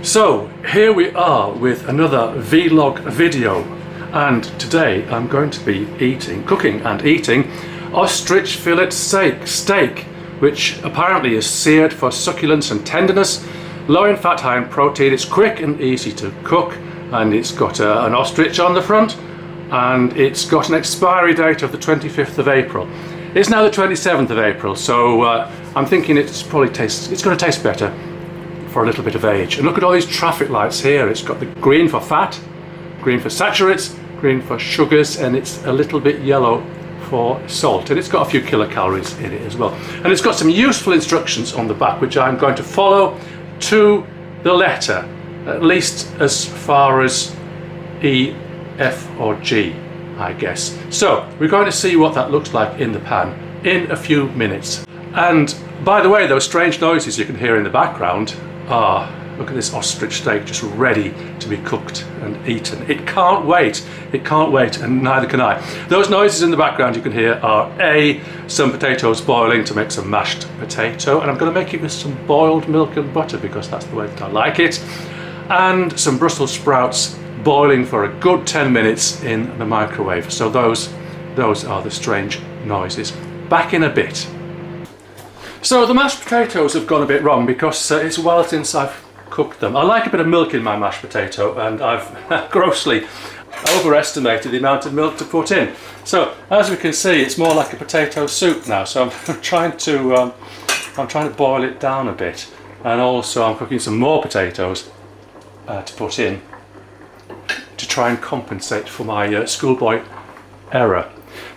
So here we are with another vlog video, and today I'm going to be cooking and eating ostrich fillet steak, which apparently is seared for succulence and tenderness, low in fat, high in protein. It's quick and easy to cook, and it's got an ostrich on the front, and it's got an expiry date of the 25th of April. It's now the 27th of April, so I'm thinking it's going to taste better for a little bit of age. And look at all these traffic lights here. It's got the green for fat, green for saturates, green for sugars, and it's a little bit yellow for salt. And it's got a few kilocalories in it as well. And it's got some useful instructions on the back, which I'm going to follow to the letter, at least as far as E, F or G, I guess. So we're going to see what that looks like in the pan in a few minutes. And by the way, those strange noises you can hear in the background are, look at this ostrich steak just ready to be cooked and eaten. It can't wait, and neither can I. Those noises in the background you can hear are some potatoes boiling to make some mashed potato, and I'm going to make it with some boiled milk and butter because that's the way that I like it, and some Brussels sprouts boiling for a good 10 minutes in the microwave. So those are the strange noises. Back in a bit. So the mashed potatoes have gone a bit wrong because it's a while since I've cooked them. I like a bit of milk in my mashed potato, and I've grossly overestimated the amount of milk to put in. So as we can see, it's more like a potato soup now. So I'm trying to boil it down a bit, and also I'm cooking some more potatoes to put in to try and compensate for my schoolboy error.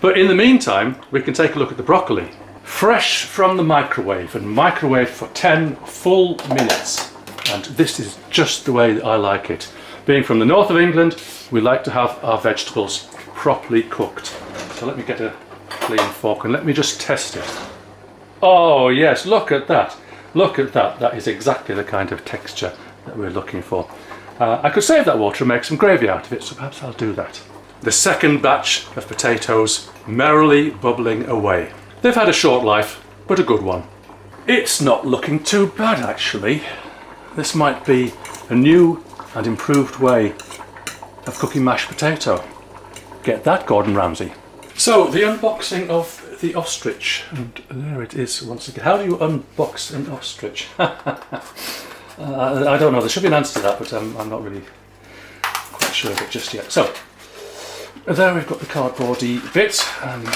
But in the meantime, we can take a look at the broccoli. Fresh from the microwave, and microwaved for 10 full minutes. And this is just the way that I like it. Being from the north of England, we like to have our vegetables properly cooked. So let me get a clean fork and let me just test it. Oh yes, look at that. Look at that. That is exactly the kind of texture that we're looking for. I could save that water and make some gravy out of it, so perhaps I'll do that. The second batch of potatoes merrily bubbling away. They've had a short life, but a good one. It's not looking too bad actually. This might be a new and improved way of cooking mashed potato. Get that, Gordon Ramsay. So the unboxing of the ostrich, and there it is once again. How do you unbox an ostrich? I don't know, there should be an answer to that, but I'm not really quite sure of it just yet. So there we've got the cardboardy bit, and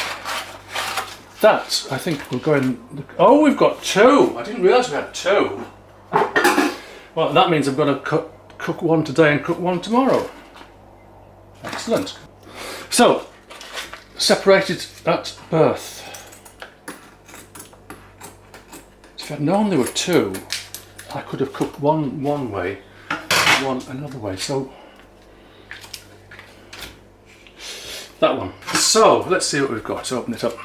that, I think, will go in. Oh, we've got two! I didn't realise we had two. Well, that means I'm going to cook one today and cook one tomorrow. Excellent. So, separated at birth. If I'd known there were two, I could have cooked one way, one another way. So, that one. So, let's see what we've got. So, open it up.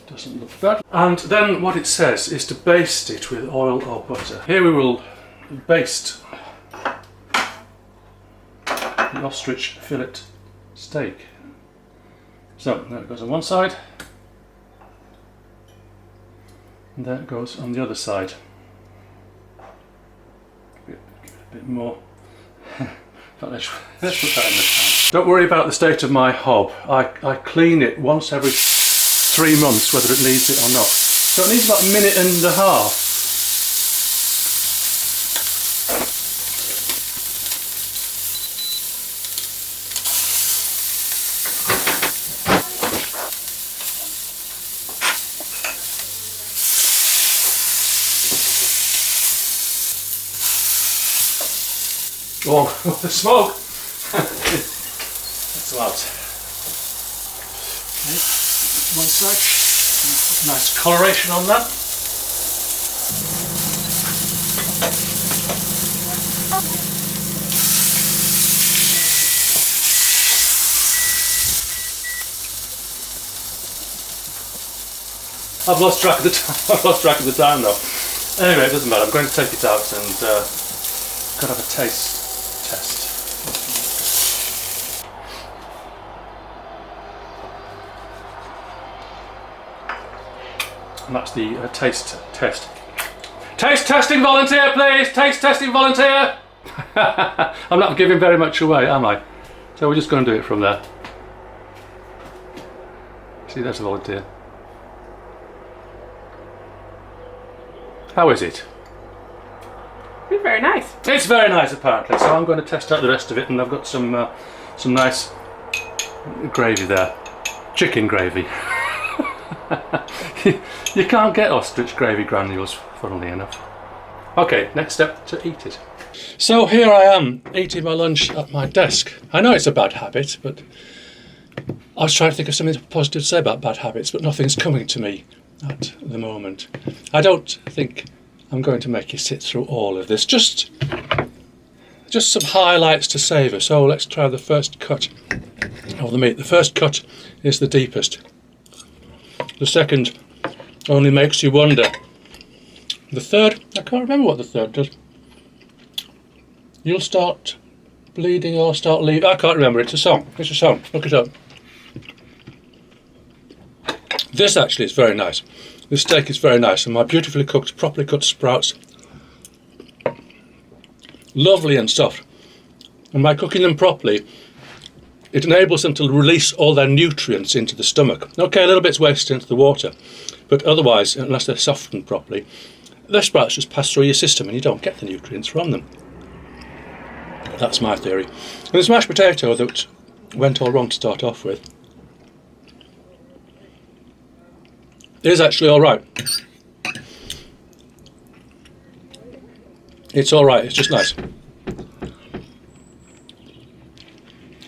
Doesn't look bad. And then what it says is to baste it with oil or butter. Here we will baste the ostrich fillet steak. So there it goes on one side, and there it goes on the other side. Give it a bit more. Let's put that in the pan. Don't worry about the state of my hob. I clean it once every 3 months, whether it needs it or not. So it needs about a minute and a half. Oh, the smoke! That's loud. Okay, one side. Nice coloration on that. I've lost track of the time. I've lost track of the time though. Anyway, it doesn't matter. I'm going to take it out and gotta have a taste test. and that's the taste test. Taste testing volunteer, please! Taste testing volunteer! I'm not giving very much away, am I? So we're just going to do it from there. See, there's a volunteer. How is it? It's very nice. It's very nice, apparently. So I'm going to test out the rest of it, and I've got some nice gravy there, chicken gravy. You can't get ostrich gravy granules, funnily enough. Okay, next step, to eat it. So here I am, eating my lunch at my desk. I know it's a bad habit, but I was trying to think of something positive to say about bad habits, but nothing's coming to me at the moment. I don't think I'm going to make you sit through all of this. Just some highlights to savour. So let's try the first cut of the meat. The first cut is the deepest. The second only makes you wonder. The third, I can't remember what the third does. You'll start bleeding or start leaving. I can't remember. It's a song. It's a song. Look it up. This actually is very nice. This steak is very nice, and my beautifully cooked, properly cut sprouts, lovely and soft. And by cooking them properly, it enables them to release all their nutrients into the stomach. Okay, a little bit's wasted into the water, but otherwise, unless they're softened properly, their sprouts just pass through your system and you don't get the nutrients from them. That's my theory. And this mashed potato that went all wrong to start off with is actually alright. It's alright, it's just nice.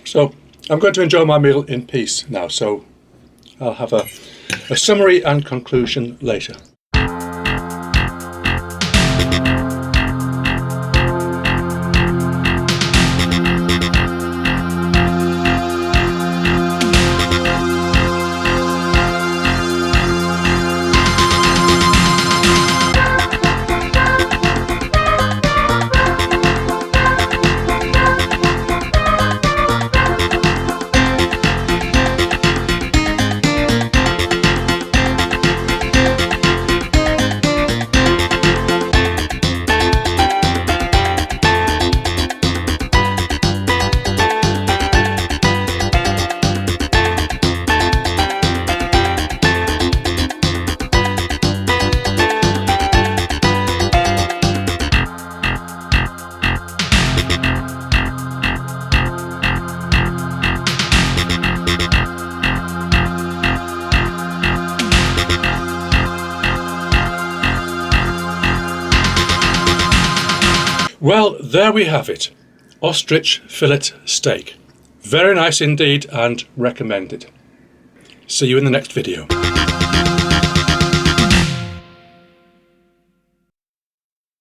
So, I'm going to enjoy my meal in peace now, so I'll have a summary and conclusion later. Well, there we have it. Ostrich fillet steak. Very nice indeed and recommended. See you in the next video.